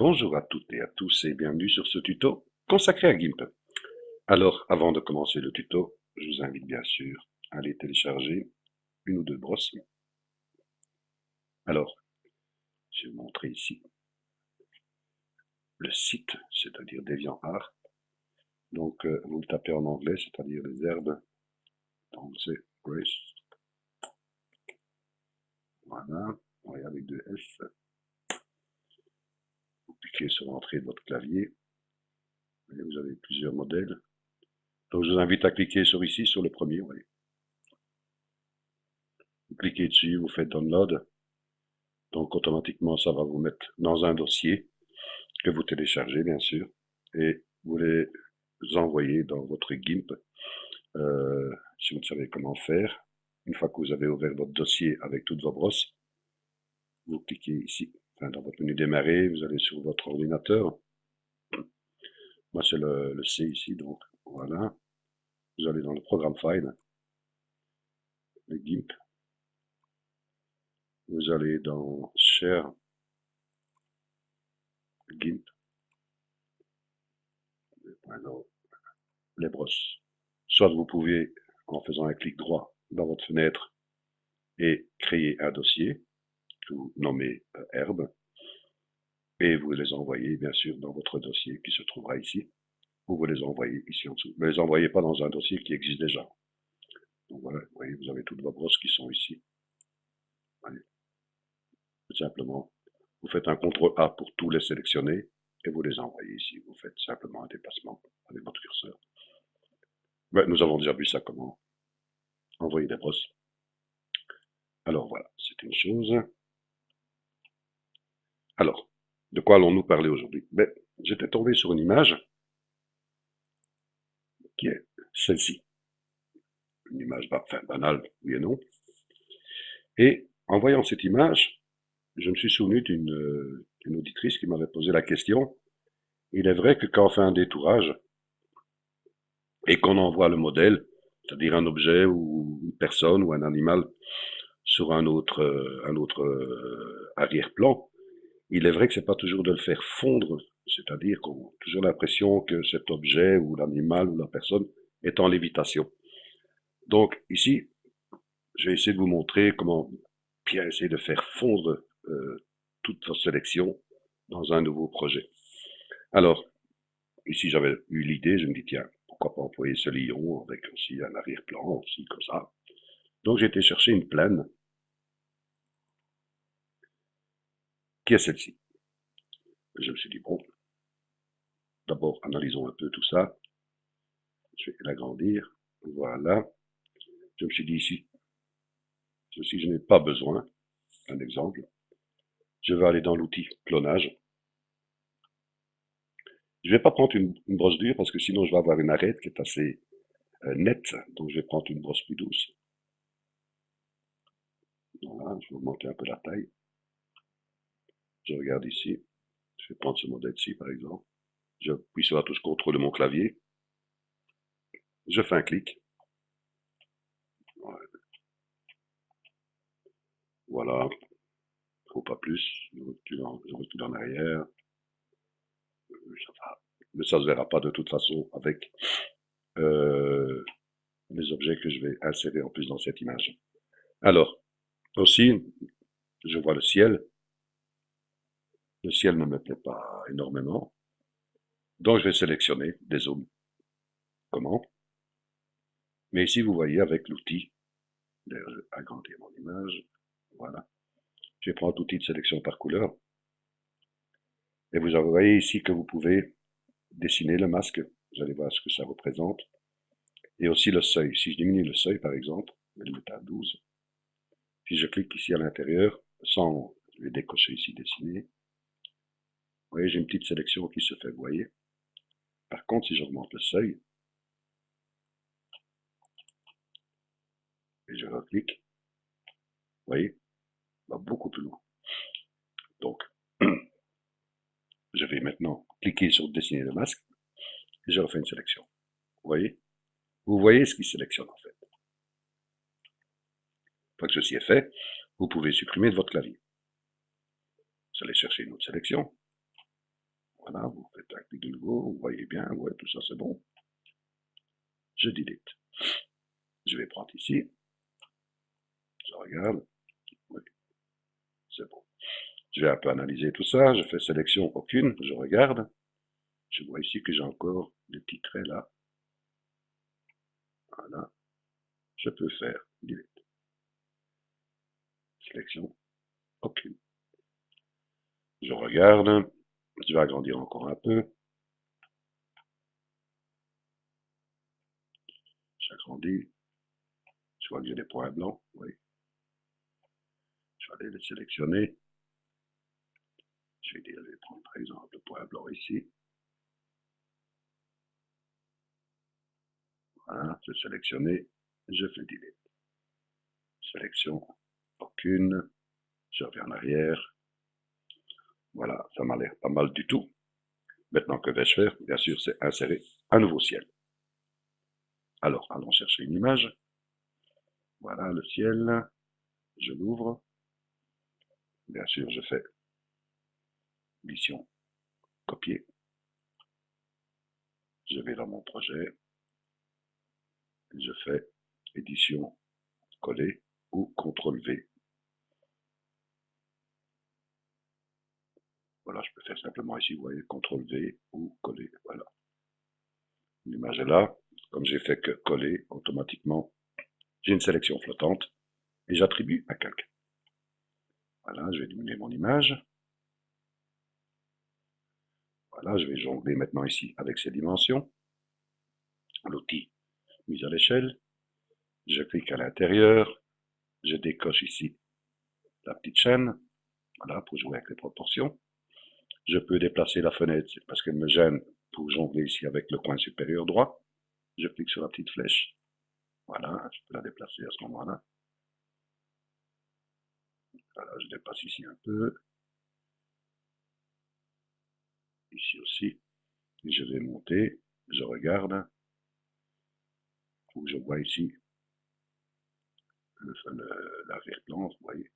Bonjour à toutes et à tous et bienvenue sur ce tuto consacré à GIMP. Alors, avant de commencer le tuto, je vous invite bien sûr à aller télécharger une ou deux brosses. Alors, je vais vous montrer ici le site, c'est-à-dire DeviantArt. Donc, vous le tapez en anglais, c'est-à-dire les herbes. Donc, c'est Grace. Voilà, voyez avec deux S. Vous cliquez sur l'entrée de votre clavier. Et vous avez plusieurs modèles. Donc, je vous invite à cliquer sur ici, sur le premier. Vous voyez. Vous cliquez dessus, vous faites Download. Donc, automatiquement, ça va vous mettre dans un dossier que vous téléchargez, bien sûr, et vous les envoyez dans votre GIMP. Si vous ne savez comment faire, une fois que vous avez ouvert votre dossier avec toutes vos brosses, vous cliquez ici, enfin, dans votre menu démarrer, vous allez sur votre ordinateur. Moi, c'est le C ici, donc voilà. Vous allez dans le programme File, le GIMP. Vous allez dans Share GIMP. Alors, les brosses. Soit vous pouvez, en faisant un clic droit dans votre fenêtre, et créer un dossier, que vous nommez herbe, et vous les envoyez bien sûr dans votre dossier qui se trouvera ici, ou vous les envoyez ici en dessous. Ne les envoyez pas dans un dossier qui existe déjà. Donc voilà, vous voyez, vous avez toutes vos brosses qui sont ici. Allez. Tout simplement, vous faites un CTRL A pour tous les sélectionner, et vous les envoyez ici. Vous faites simplement un déplacement avec votre curseur. Ouais, nous avons déjà vu ça, comment envoyer des brosses. Alors voilà, c'est une chose. Alors, de quoi allons-nous parler aujourd'hui? J'étais tombé sur une image qui est celle-ci. Une image banale, oui et non. Et en voyant cette image, je me suis souvenu d'une auditrice qui m'avait posé la question. Il est vrai que quand on fait un détourage et qu'on envoie le modèle, c'est-à-dire un objet ou une personne ou un animal sur un autre arrière-plan, il est vrai que c'est pas toujours de le faire fondre, c'est-à-dire qu'on a toujours l'impression que cet objet ou l'animal ou la personne est en lévitation. Donc ici, je vais essayer de vous montrer comment bien essayer de faire fondre toute votre sélection dans un nouveau projet. Alors, ici j'avais eu l'idée, je me dis tiens, pourquoi pas employer ce lion avec aussi un arrière-plan, aussi comme ça. Donc j'ai été chercher une plaine qui est celle-ci. Je me suis dit bon, d'abord analysons un peu tout ça. Je vais l'agrandir, voilà. Je me suis dit ici, ceci je n'ai pas besoin, un exemple. Je vais aller dans l'outil clonage. Je ne vais pas prendre une brosse dure parce que sinon je vais avoir une arête qui est assez nette, donc je vais prendre une brosse plus douce. Voilà, je vais augmenter un peu la taille. Je regarde ici, je vais prendre ce modèle-ci par exemple. Je appuie sur la touche CTRL de mon clavier. Je fais un clic. Voilà, faut pas plus. Je recule en arrière. Ça va. Mais ça se verra pas de toute façon avec les objets que je vais insérer en plus dans cette image. Alors, aussi, je vois le ciel. Le ciel ne me plaît pas énormément. Donc, je vais sélectionner des zones. Comment? Mais ici, vous voyez avec l'outil, d'ailleurs, je vais agrandir mon image. Voilà. Je vais prendre l'outil de sélection par couleur. Et vous voyez ici que vous pouvez dessiner le masque. Vous allez voir ce que ça représente. Et aussi le seuil. Si je diminue le seuil, par exemple, je vais le mettre à 12. Si je clique ici à l'intérieur, sans, je vais décocher ici, dessiner. Vous voyez, j'ai une petite sélection qui se fait, vous voyez. Par contre, si j'augmente le seuil, et je reclique, vous voyez, va beaucoup plus loin. Donc, je vais maintenant cliquer sur dessiner le masque, et je refais une sélection. Vous voyez ce qui sélectionne en fait. Une fois que ceci est fait, vous pouvez supprimer de votre clavier. Vous allez chercher une autre sélection. Voilà, vous faites un clic de nouveau, vous voyez bien, ouais, tout ça c'est bon. Je delete. Je vais prendre ici, je regarde, oui, c'est bon. Je vais un peu analyser tout ça, je fais sélection aucune, je regarde, je vois ici que j'ai encore des petits traits là. Voilà, je peux faire delete. Sélection aucune. Je regarde, je vais agrandir encore un peu. J'agrandis, je vois que j'ai des points blancs, oui. Je vais aller les sélectionner. Je vais prendre par exemple le point blanc ici. Voilà, je vais sélectionner, je fais delete. Sélection aucune, je reviens en arrière. Voilà, ça m'a l'air pas mal du tout. Maintenant, que vais-je faire? Bien sûr, c'est insérer un nouveau ciel. Alors, allons chercher une image. Voilà le ciel. Je l'ouvre. Bien sûr, je fais mission copier. Je vais dans mon projet. Je fais édition coller ou CTRL-V. Voilà, je peux faire simplement ici, vous voyez, CTRL-V ou coller. Voilà. L'image est là. Comme j'ai fait que coller, automatiquement, j'ai une sélection flottante et j'attribue un calque. Voilà, je vais diminuer mon image. Voilà, je vais jongler maintenant ici avec ces dimensions. L'outil mise à l'échelle. Je clique à l'intérieur. Je décoche ici la petite chaîne. Voilà, pour jouer avec les proportions. Je peux déplacer la fenêtre parce qu'elle me gêne pour jongler ici avec le coin supérieur droit. Je clique sur la petite flèche. Voilà, je peux la déplacer à ce moment-là. Voilà, je dépasse ici un peu. Ici aussi. Je vais monter. Je regarde. Où je vois ici l'arrière-plan, vous voyez,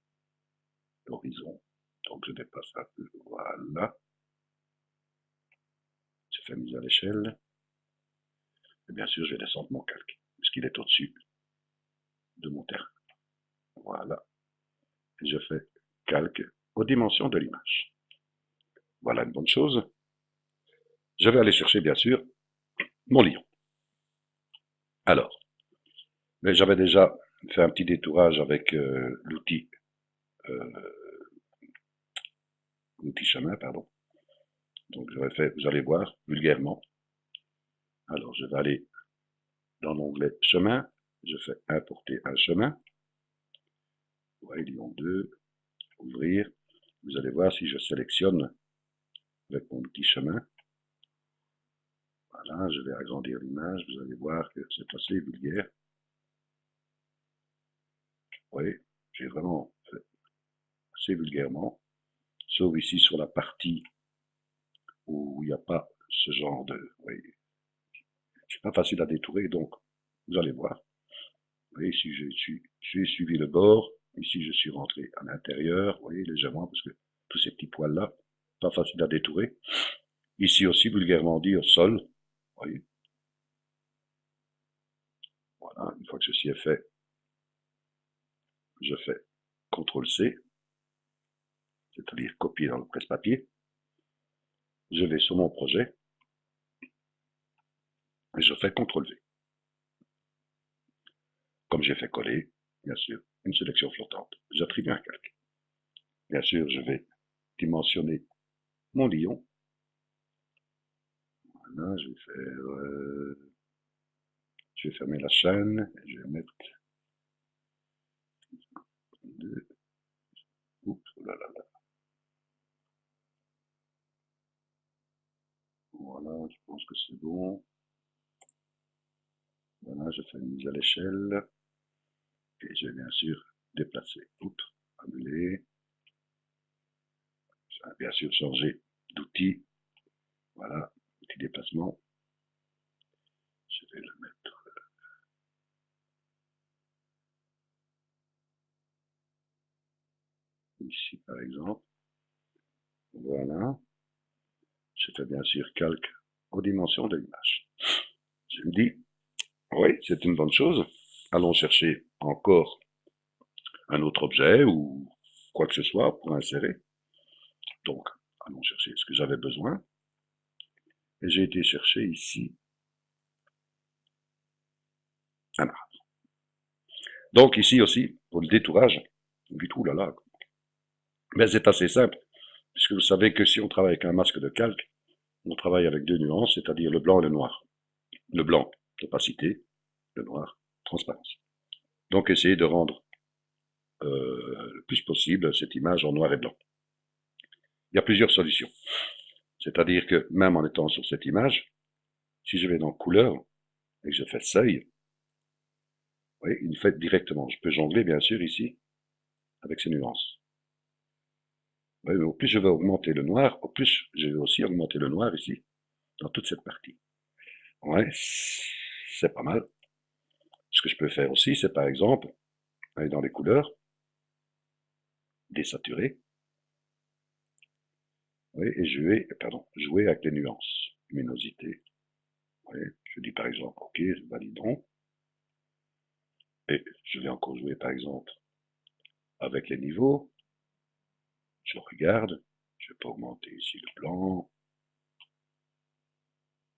l'horizon. Donc je dépasse un peu. Voilà. Je fais mise à l'échelle. Et bien sûr, je vais descendre mon calque, puisqu'il est au-dessus de mon terrain. Voilà. Et je fais calque aux dimensions de l'image. Voilà une bonne chose. Je vais aller chercher, bien sûr, mon lion. Alors, j'avais déjà fait un petit détourage avec l'outil chemin, pardon. Donc j'aurais fait, vous allez voir, vulgairement. Alors je vais aller dans l'onglet chemin, je fais importer un chemin. Ouais, lion 2, ouvrir. Vous allez voir si je sélectionne avec mon outil chemin. Voilà, je vais agrandir l'image, vous allez voir que c'est assez vulgaire. Oui, j'ai vraiment fait assez vulgairement, sauf ici sur la partie où il n'y a pas ce genre de... Oui, c'est pas facile à détourer, donc vous allez voir. Vous voyez, ici j'ai suivi le bord, ici je suis rentré à l'intérieur, vous voyez, légèrement, parce que tous ces petits poils-là, pas facile à détourer. Ici aussi, vulgairement dit, au sol, vous voyez. Voilà, une fois que ceci est fait, je fais CTRL-C, c'est-à-dire copier dans le presse-papier. Je vais sur mon projet, et je fais CTRL-V. Comme j'ai fait coller, bien sûr, une sélection flottante. J'attribue un calque. Bien sûr, je vais dimensionner mon lion. Voilà, je vais fermer la chaîne, et je vais mettre deux. Oups, oh là là là. Voilà, je pense que c'est bon. Voilà, je fais une mise à l'échelle. Et je vais bien sûr déplacer. Oups, annuler. Ça va bien sûr changer d'outil. Voilà, outil déplacement. Je vais le mettre ici par exemple. Voilà. Je fais bien sûr calque aux dimensions de l'image. Je me dis, oui, c'est une bonne chose. Allons chercher encore un autre objet ou quoi que ce soit pour insérer. Donc, allons chercher ce que j'avais besoin. Et j'ai été chercher ici un arbre. Donc ici aussi, pour le détourage, vous dites, oulala, mais c'est assez simple, puisque vous savez que si on travaille avec un masque de calque, on travaille avec deux nuances, c'est-à-dire le blanc et le noir. Le blanc, opacité, le noir, transparence. Donc essayez de rendre le plus possible cette image en noir et blanc. Il y a plusieurs solutions. C'est-à-dire que même en étant sur cette image, si je vais dans couleur et que je fais seuil, vous voyez, il me fait directement. Je peux jongler bien sûr ici avec ces nuances. Oui, mais au plus je vais augmenter le noir, au plus je vais aussi augmenter le noir ici, dans toute cette partie. Ouais, c'est pas mal. Ce que je peux faire aussi, c'est par exemple, aller dans les couleurs, désaturer, oui, et jouer avec les nuances, luminosité. Oui, je dis par exemple, ok, validons, et je vais encore jouer par exemple avec les niveaux. Je regarde, je peux augmenter ici le blanc,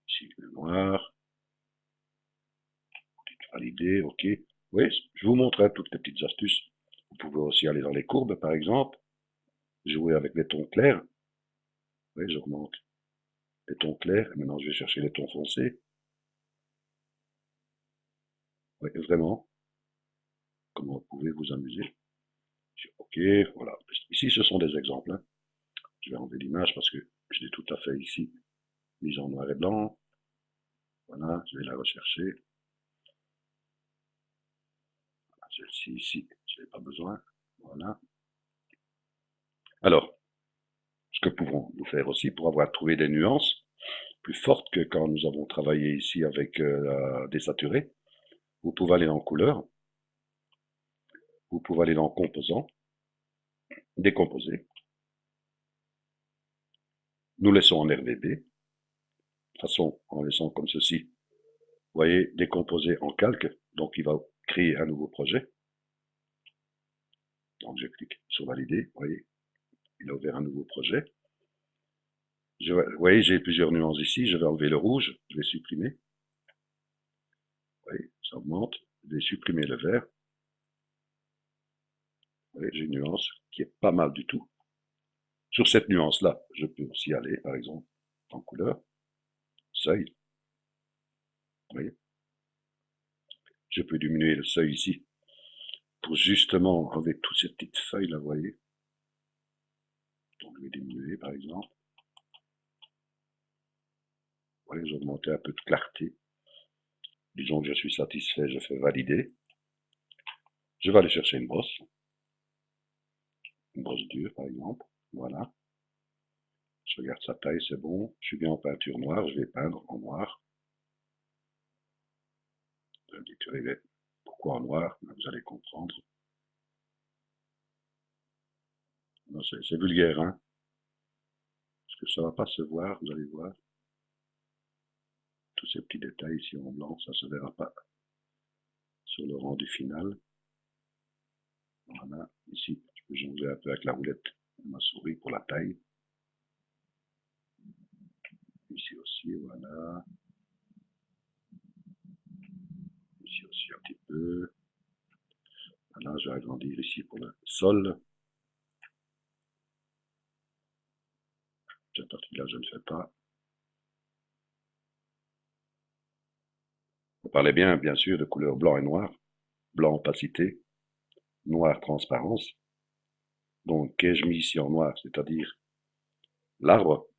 ici le noir, valider, ok. Oui, je vous montre toutes les petites astuces. Vous pouvez aussi aller dans les courbes par exemple, jouer avec les tons clairs. Oui, j'augmente les tons clairs, et maintenant je vais chercher les tons foncés. Oui, vraiment, comment vous pouvez vous amuser. Ok, voilà. Ici, ce sont des exemples. Hein. Je vais enlever l'image parce que je l'ai tout à fait ici, mise en noir et blanc. Voilà, je vais la rechercher. Celle-ci, ici, je n'ai pas besoin. Voilà. Alors, ce que pouvons-nous faire aussi pour avoir trouvé des nuances plus fortes que quand nous avons travaillé ici avec la désaturée, vous pouvez aller dans couleur, vous pouvez aller dans composants, décomposer. Nous laissons en RVB, de façon en laissant comme ceci. Vous voyez, décomposer en calque, donc il va créer un nouveau projet. Donc je clique sur valider, vous voyez, il a ouvert un nouveau projet. Vous voyez, j'ai plusieurs nuances ici, je vais enlever le rouge, je vais supprimer. Vous voyez, ça augmente, je vais supprimer le vert. Vous voyez, j'ai une nuance qui est pas mal du tout. Sur cette nuance-là, je peux aussi aller, par exemple, en couleur, seuil. Vous voyez, je peux diminuer le seuil ici, pour justement enlever toutes ces petites feuilles là, vous voyez. Donc je vais diminuer, par exemple. Vous voyez, j'augmente un peu de clarté. Disons que je suis satisfait, je fais valider. Je vais aller chercher une brosse dure par exemple, voilà. Je regarde sa taille, c'est bon. Je suis bien en peinture noire, je vais peindre en noir. Vous me dites, pourquoi en noir? Vous allez comprendre. C'est vulgaire, hein? Parce que ça va pas se voir, vous allez voir. Tous ces petits détails ici en blanc, ça se verra pas sur le rendu final. Voilà, ici, je peux jongler un peu avec la roulette de ma souris pour la taille. Ici aussi, voilà. Ici aussi un petit peu. Voilà, je vais agrandir ici pour le sol. Cette partie-là, je ne fais pas. On parlait bien sûr, de couleur blanc et noir. Blanc opacité, noir transparence. Donc, qu'ai-je mis ici en noir? C'est-à-dire l'arbre.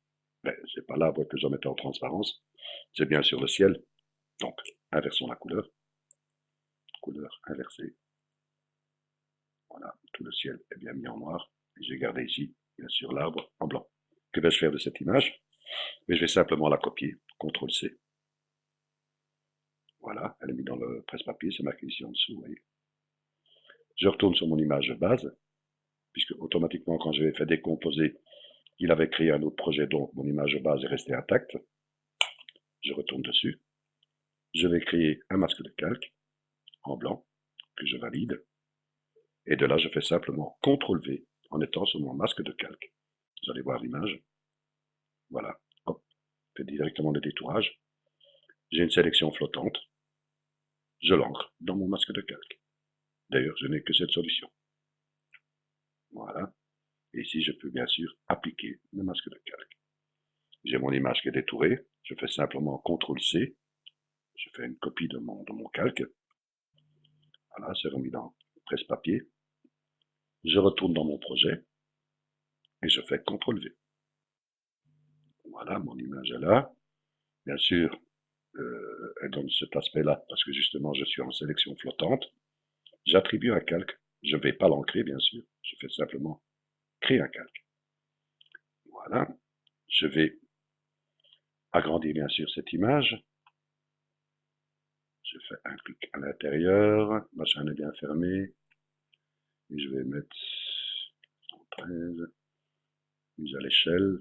Ben, c'est pas l'arbre que je mettais en transparence. C'est bien sûr le ciel. Donc, inversons la couleur. Couleur inversée. Voilà, tout le ciel est bien mis en noir. Et j'ai gardé ici, bien sûr, l'arbre en blanc. Que vais-je faire de cette image? Mais je vais simplement la copier. CTRL-C. Voilà, elle est mise dans le presse-papier, c'est marqué ici en dessous, vous voyez. Je retourne sur mon image de base, puisque automatiquement, quand je vais faire décomposer, Il avait créé un autre projet, donc mon image de base est restée intacte. Je retourne dessus. Je vais créer un masque de calque en blanc que je valide. Et de là, je fais simplement CTRL-V en étant sur mon masque de calque. Vous allez voir l'image. Voilà. Hop. Je fais directement le détourage. J'ai une sélection flottante. Je l'ancre dans mon masque de calque. D'ailleurs, je n'ai que cette solution. Voilà. Et ici, je peux bien sûr appliquer le masque de calque. J'ai mon image qui est détourée. Je fais simplement CTRL-C. Je fais une copie de mon calque. Voilà, c'est remis dans presse-papier. Je retourne dans mon projet et je fais CTRL-V. Voilà, mon image est là. Bien sûr, elle donne cet aspect-là parce que justement, je suis en sélection flottante. J'attribue un calque. Je ne vais pas l'ancrer, bien sûr. Je fais simplement créer un calque. Voilà. Je vais agrandir, bien sûr, cette image. Je fais un clic à l'intérieur. Machin est bien fermé. Et je vais mettre 113. Mise à l'échelle.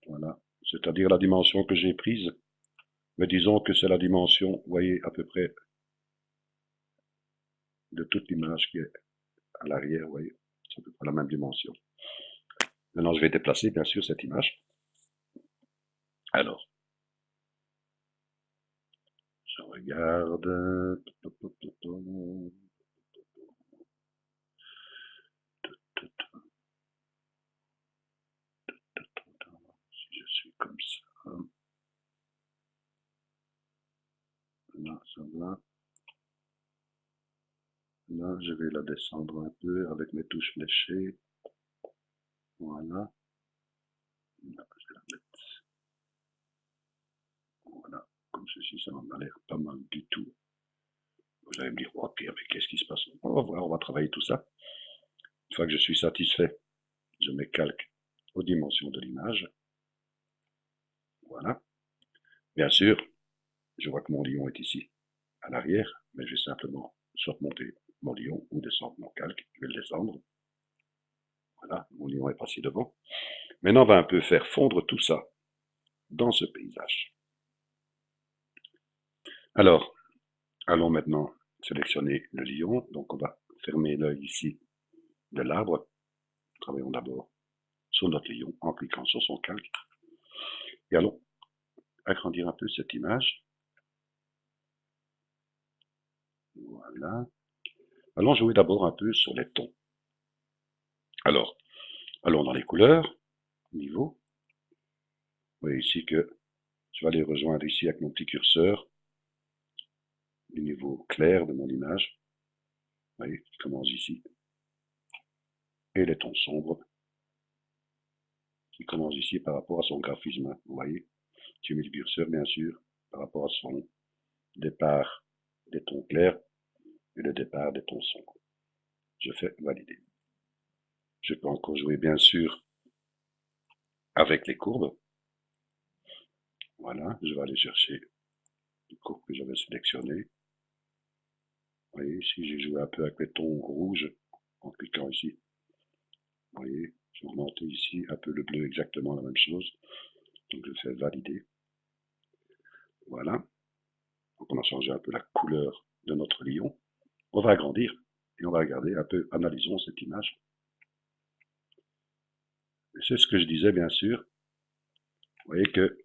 Voilà. C'est-à-dire la dimension que j'ai prise. Mais disons que c'est la dimension, vous voyez, à peu près de toute l'image qui est à l'arrière, vous voyez. C'est à peu près la même dimension. Maintenant, je vais déplacer, bien sûr, cette image. Alors, je regarde. Si je suis comme ça. Là, ça va. Là, je vais la descendre un peu avec mes touches fléchées. Voilà. Là, je vais la mettre. Voilà. Comme ceci, ça m'a l'air pas mal du tout. Vous allez me dire, oh Pierre, mais qu'est-ce qui se passe? On va voir, on va travailler tout ça. Une fois que je suis satisfait, je mets calque aux dimensions de l'image. Voilà. Bien sûr, je vois que mon lion est ici, à l'arrière, mais je vais simplement soit monter mon lion ou descendre mon calque. Je vais le descendre. Voilà, mon lion est passé devant. Maintenant, on va un peu faire fondre tout ça dans ce paysage. Alors, allons maintenant sélectionner le lion. Donc, on va fermer l'œil ici de l'arbre. Travaillons d'abord sur notre lion en cliquant sur son calque. Et allons agrandir un peu cette image. Voilà. Allons jouer d'abord un peu sur les tons. Alors, allons dans les couleurs, niveau. Vous voyez ici que je vais aller rejoindre ici avec mon petit curseur le niveau clair de mon image. Vous voyez, qui commence ici. Et les tons sombres qui commencent ici par rapport à son graphisme. Vous voyez, j'ai mis le curseur bien sûr par rapport à son départ des tons clairs et le départ des tons sombres. Je fais valider. Je peux encore jouer bien sûr avec les courbes. Voilà, je vais aller chercher les courbes que j'avais sélectionnées. Vous voyez, ici j'ai joué un peu avec les tons rouges en cliquant ici. Vous voyez, j'ai remonté ici un peu le bleu, exactement la même chose. Donc je fais valider. Voilà. Donc on a changé un peu la couleur de notre lion. On va agrandir et on va regarder un peu, analysons cette image. C'est ce que je disais bien sûr. Vous voyez que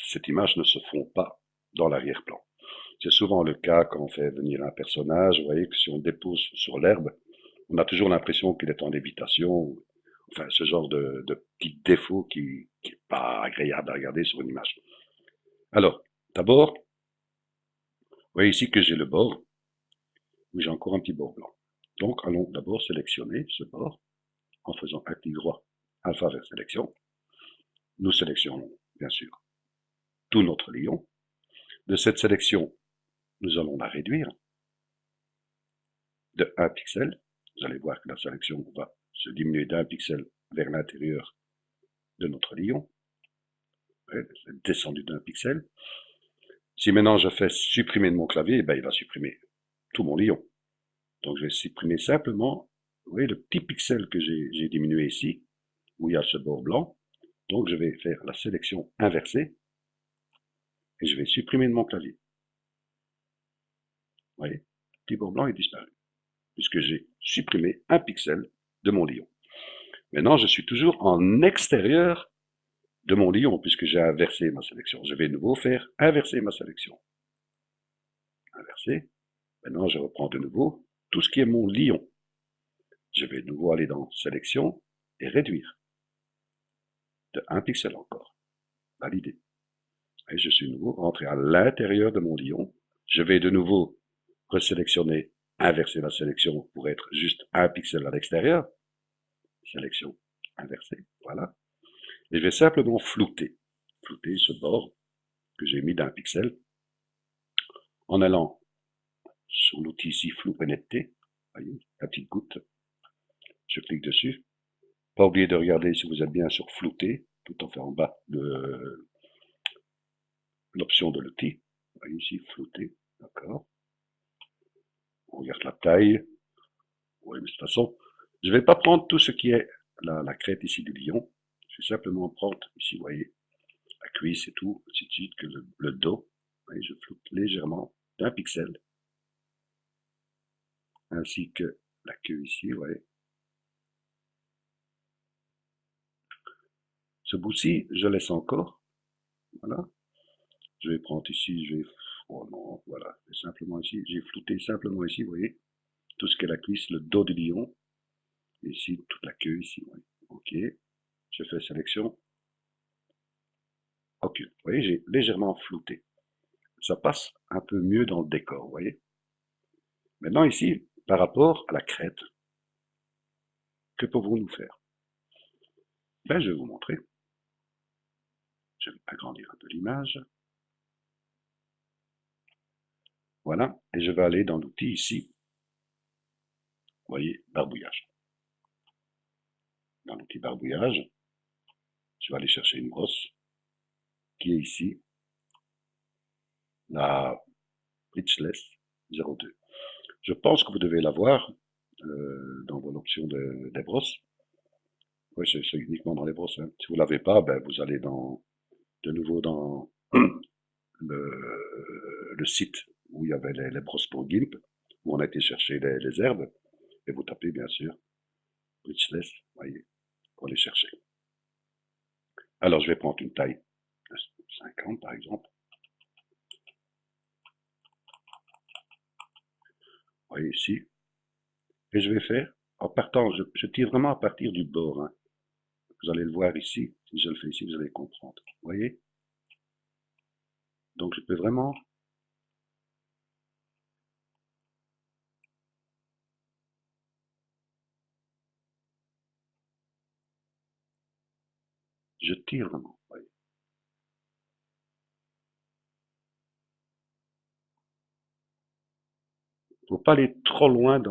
cette image ne se fond pas dans l'arrière-plan. C'est souvent le cas quand on fait venir un personnage. Vous voyez que si on dépose sur l'herbe, on a toujours l'impression qu'il est en lévitation. Enfin, ce genre de petits défauts qui n'est pas agréable à regarder sur une image. Alors, d'abord, vous voyez ici que j'ai le bord, où j'ai encore un petit bord blanc. Donc, allons d'abord sélectionner ce bord en faisant un clic droit, alpha vers sélection. Nous sélectionnons, bien sûr, tout notre lion. De cette sélection, nous allons la réduire de 1 pixel. Vous allez voir que la sélection va se diminuer d'1 pixel vers l'intérieur de notre lion. Elle est descendue d'1 pixel. Si maintenant je fais supprimer de mon clavier, ben il va supprimer tout mon lion. Donc je vais supprimer simplement, vous voyez, le petit pixel que j'ai diminué ici. où il y a ce bord blanc. Donc je vais faire la sélection inversée et je vais supprimer de mon clavier. Vous voyez, le petit bord blanc est disparu, puisque j'ai supprimé un pixel de mon lion. Maintenant, je suis toujours en extérieur de mon lion, puisque j'ai inversé ma sélection. Je vais de nouveau faire inverser ma sélection. Inverser. Maintenant, je reprends de nouveau tout ce qui est mon lion. Je vais de nouveau aller dans sélection et réduire. De 1 pixel encore. Valider. Et je suis de nouveau rentré à l'intérieur de mon lion. Je vais de nouveau resélectionner, inverser la sélection pour être juste 1 pixel à l'extérieur. Sélection inversée, voilà. Et je vais simplement flouter. Flouter ce bord que j'ai mis d'1 pixel en allant sur l'outil ici flou et netteté. Voyez, la petite goutte. Je clique dessus. Pas oublier de regarder si vous êtes bien sur flouter, tout en fait en bas de l'option de l'outil. Vous voyez ici, flouter, d'accord. On regarde la taille. Oui, mais de toute façon, je ne vais pas prendre tout ce qui est la crête ici du lion. Je vais simplement prendre ici, vous voyez, la cuisse et tout, ainsi de suite, que le dos. Vous voyez, je floute légèrement d'1 pixel. Ainsi que la queue ici, vous voyez. Ce bout-ci, je laisse encore. Voilà. Je vais prendre ici, je vais... Oh non, voilà. Simplement ici, j'ai flouté simplement ici, vous voyez. Tout ce qui est la cuisse, le dos du lion. Et ici, toute la queue ici, vous voyez. Ok. Je fais sélection. Ok. Vous voyez, j'ai légèrement flouté. Ça passe un peu mieux dans le décor, vous voyez. Maintenant ici, par rapport à la crête, que pouvons-nous faire? Ben, je vais vous montrer. Je vais agrandir un peu l'image. Voilà, et je vais aller dans l'outil ici. Vous voyez, barbouillage. Dans l'outil barbouillage, je vais aller chercher une brosse qui est ici, la Bridgeless 02. Je pense que vous devez l'avoir dans vos options des brosses. Oui, c'est uniquement dans les brosses. Hein. Si vous ne l'avez pas, ben, vous allez de nouveau dans le site où il y avait les brosses pour GIMP, où on a été chercher les herbes, et vous tapez bien sûr Bridgeless, voyez, pour les chercher. Alors je vais prendre une taille de 50 par exemple. Vous voyez ici. Et je vais faire, en partant, je tire vraiment à partir du bord. Hein. Vous allez le voir ici. Si je le fais ici, vous allez comprendre. Vous voyez? Donc je peux vraiment... Je tire vraiment. Vous voyez? Faut pas aller trop loin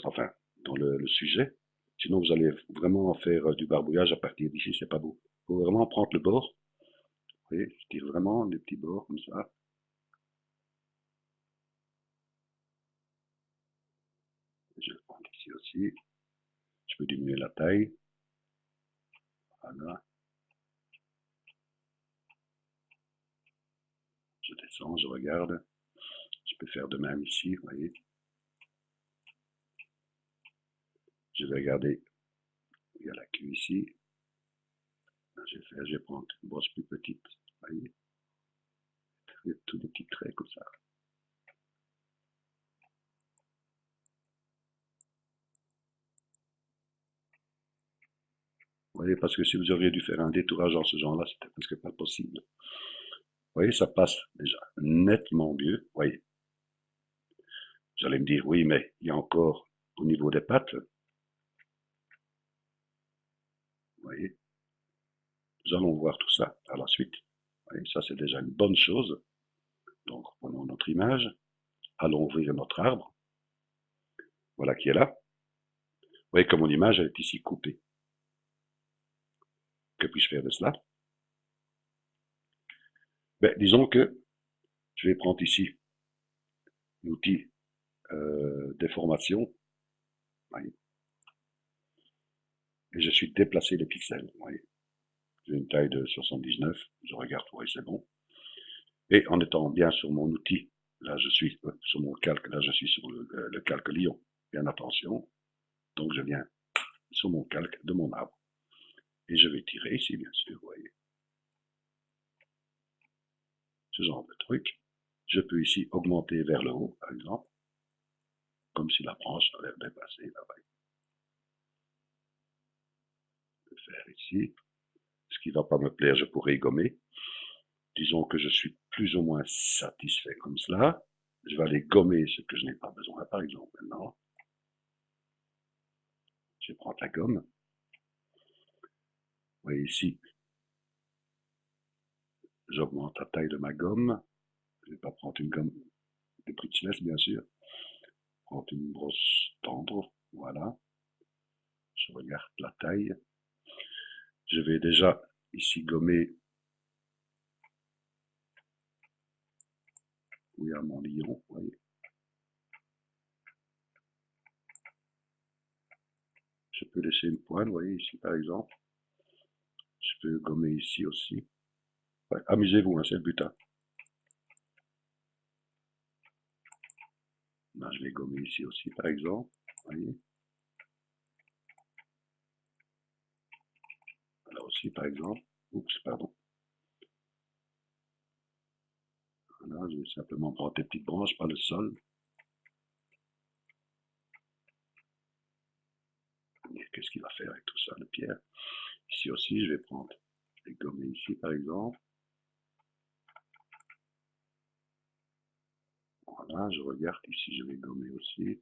enfin, dans le sujet. Sinon, vous allez vraiment faire du barbouillage à partir d'ici, c'est pas beau. Il faut vraiment prendre le bord. Vous voyez, je tire vraiment les petits bords comme ça. Je vais le prendre ici aussi. Je peux diminuer la taille. Voilà. Je descends, je regarde. Je peux faire de même ici, vous voyez. Je vais regarder. Il y a la queue ici. Je vais prendre une brosse plus petite. Vous voyez. Il y a tous des petits traits comme ça. Vous voyez, parce que si vous auriez dû faire un détourage dans ce genre-là, c'était presque pas possible. Vous voyez, ça passe déjà nettement mieux. Vous voyez. Vous allez me dire, oui, mais il y a encore au niveau des pattes. Vous voyez. Nous allons voir tout ça par la suite. Vous voyez, ça c'est déjà une bonne chose. Donc, prenons notre image. Allons ouvrir notre arbre. Voilà qui est là. Vous voyez que mon image est ici coupée. Que puis-je faire de cela? Ben, disons que je vais prendre ici l'outil déformation. et je suis déplacé les pixels. Vous voyez, j'ai une taille de 79, je regarde, oui, c'est bon. Et en étant bien sur mon outil, là je suis sur mon calque, là je suis sur le calque Lion, bien attention. Donc je viens sur mon calque de mon arbre. Et je vais tirer ici, bien sûr, vous voyez. Ce genre de truc. Je peux ici augmenter vers le haut, par exemple, comme si la branche a l'air dépassée, là, voyez. Je peux faire ici. Ce qui ne va pas me plaire, je pourrais gommer. Disons que je suis plus ou moins satisfait comme cela. Je vais aller gommer ce que je n'ai pas besoin, par exemple, maintenant. Je vais prendre la gomme. Vous voyez ici, j'augmente la taille de ma gomme. Je ne vais pas prendre une gomme de Pritzless, bien sûr. Prendre une brosse tendre, voilà. Je regarde la taille. Je vais déjà ici gommer où il y a mon lion, vous voyez. Je peux laisser une pointe, vous voyez, ici par exemple. Je peux gommer ici aussi. Ouais, amusez-vous, hein, c'est le but. Hein. Là, je vais gommer ici aussi, par exemple. Vous voyez. Là aussi, par exemple. Oups, pardon. Là, je vais simplement prendre des petites branches, pas le sol. Qu'est-ce qu'il va faire avec tout ça, le pierre? Ici aussi, je vais prendre, je vais gommer ici, par exemple. Voilà, je regarde ici, je vais gommer aussi.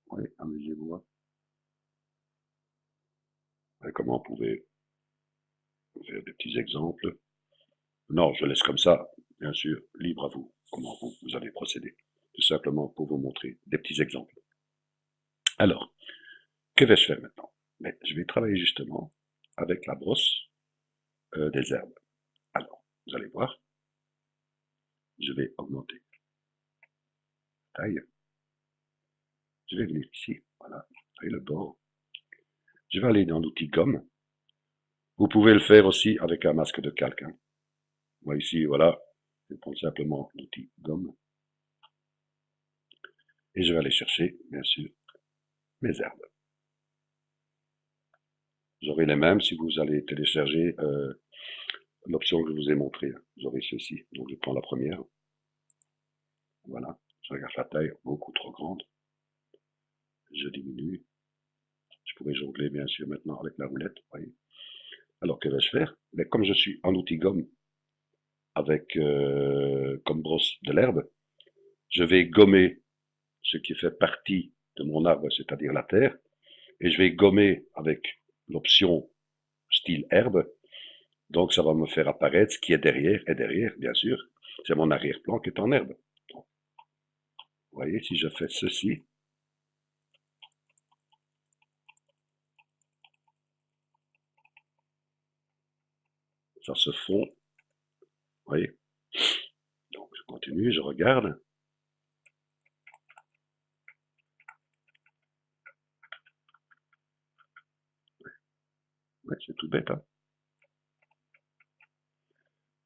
Oui, amusez-vous. Hein. Comment on pouvait faire des petits exemples? Non, je laisse comme ça, bien sûr, libre à vous, comment vous allez procéder. Tout simplement pour vous montrer des petits exemples. Alors, que vais-je faire maintenant? Mais je vais travailler justement avec la brosse des herbes. Alors, vous allez voir, je vais augmenter la taille. Je vais venir ici, voilà, et le bord. Je vais aller dans l'outil gomme. Vous pouvez le faire aussi avec un masque de calque. Hein. Moi ici, voilà, je prends simplement l'outil gomme. Et je vais aller chercher, bien sûr, mes herbes. Vous aurez les mêmes si vous allez télécharger l'option que je vous ai montrée. Vous aurez ceci. Donc je prends la première. Voilà. Je regarde la taille, beaucoup trop grande. Je diminue. Je pourrais jongler bien sûr maintenant avec la roulette. Voyez. Alors que vais-je faire? Mais comme je suis en outil gomme avec comme brosse de l'herbe, je vais gommer ce qui fait partie de mon arbre, c'est-à-dire la terre, et je vais gommer avec l'option style herbe. Donc ça va me faire apparaître ce qui est derrière, et derrière, bien sûr, c'est mon arrière-plan qui est en herbe. Donc, vous voyez, si je fais ceci, ça se fond, vous voyez. Donc je continue, je regarde. Ouais, c'est tout bête, hein.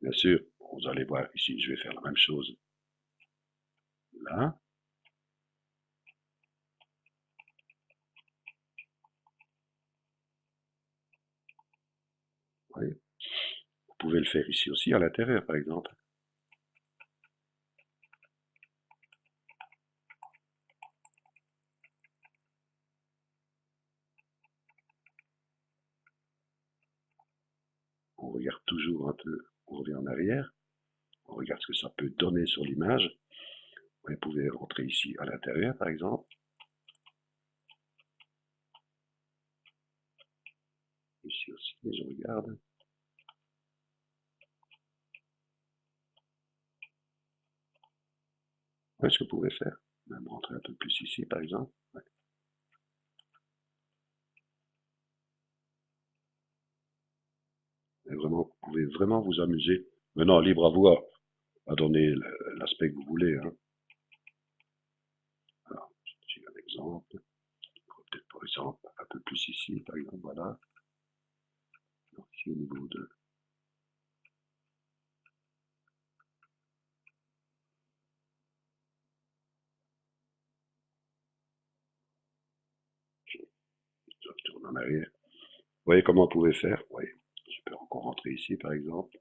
Bien sûr, vous allez voir ici, je vais faire la même chose. Là. Vous voyez. Vous pouvez le faire ici aussi, à l'intérieur, par exemple. On regarde toujours un peu, on revient en arrière. On regarde ce que ça peut donner sur l'image. Vous pouvez rentrer ici à l'intérieur, par exemple. Ici aussi, je regarde. Ouais, ce que vous pouvez faire. Même rentrer un peu plus ici, par exemple. Ouais. Et vraiment, vous pouvez vraiment vous amuser. Maintenant, libre à vous à donner l'aspect que vous voulez. Hein. Alors, j'ai un exemple. Peut-être par exemple un peu plus ici, par exemple, voilà. Donc, ici au niveau de... Je retourne en arrière. Vous voyez comment on pouvait faire? Oui. Je peux encore rentrer ici, par exemple.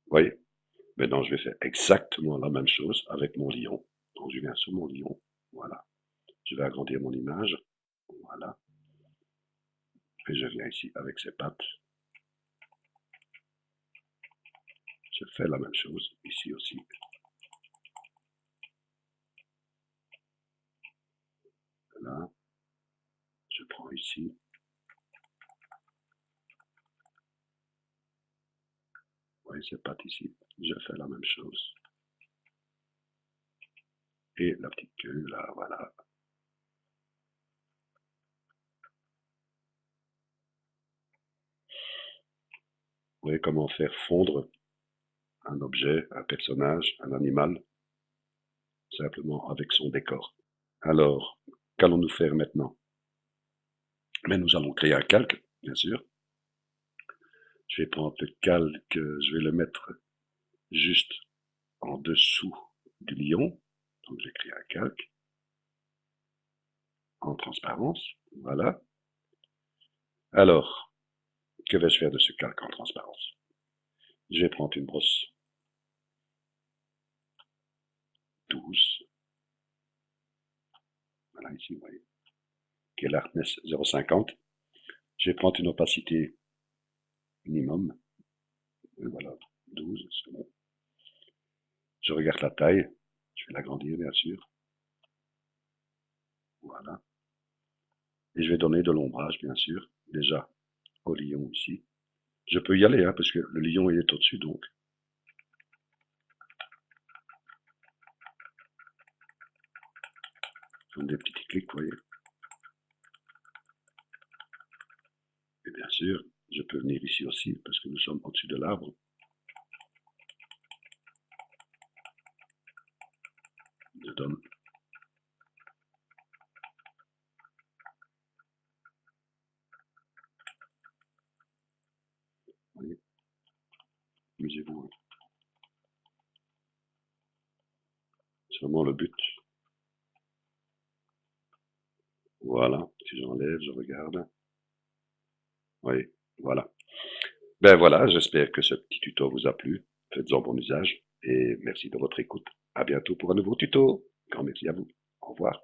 Vous voyez? Maintenant, je vais faire exactement la même chose avec mon lion. Donc, je viens sur mon lion. Voilà. Je vais agrandir mon image. Voilà. Et je viens ici avec ses pattes. Je fais la même chose ici aussi. Là. Je prends ici. Vous voyez ses pattes ici. Je fais la même chose. Et la petite queue, là, voilà. Vous voyez comment faire fondre un objet, un personnage, un animal, simplement avec son décor. Alors, qu'allons-nous faire maintenant? Mais nous allons créer un calque, bien sûr. Je vais prendre le calque, je vais le mettre juste en dessous du lion. Donc, j'ai créé un calque en transparence. Voilà. Alors, que vais-je faire de ce calque en transparence? Je vais prendre une brosse douce. Voilà, ici, vous voyez. Qui est l'Hardness 0,50. Je vais prendre une opacité minimum. Et voilà, 12, c'est bon. Je regarde la taille. Je vais l'agrandir, bien sûr. Voilà. Et je vais donner de l'ombrage, bien sûr, déjà au lion ici. Je peux y aller, hein, parce que le lion il est au-dessus, donc. Je donne des petits clics, vous voyez. Et bien sûr, je peux venir ici aussi, parce que nous sommes au-dessus de l'arbre. Je donne. Vous voyez. Amusez-vous. Hein. C'est vraiment le but. Voilà. Si j'enlève, je regarde. Oui, voilà. Ben voilà, j'espère que ce petit tuto vous a plu. Faites-en bon usage et merci de votre écoute. À bientôt pour un nouveau tuto. Grand merci à vous. Au revoir.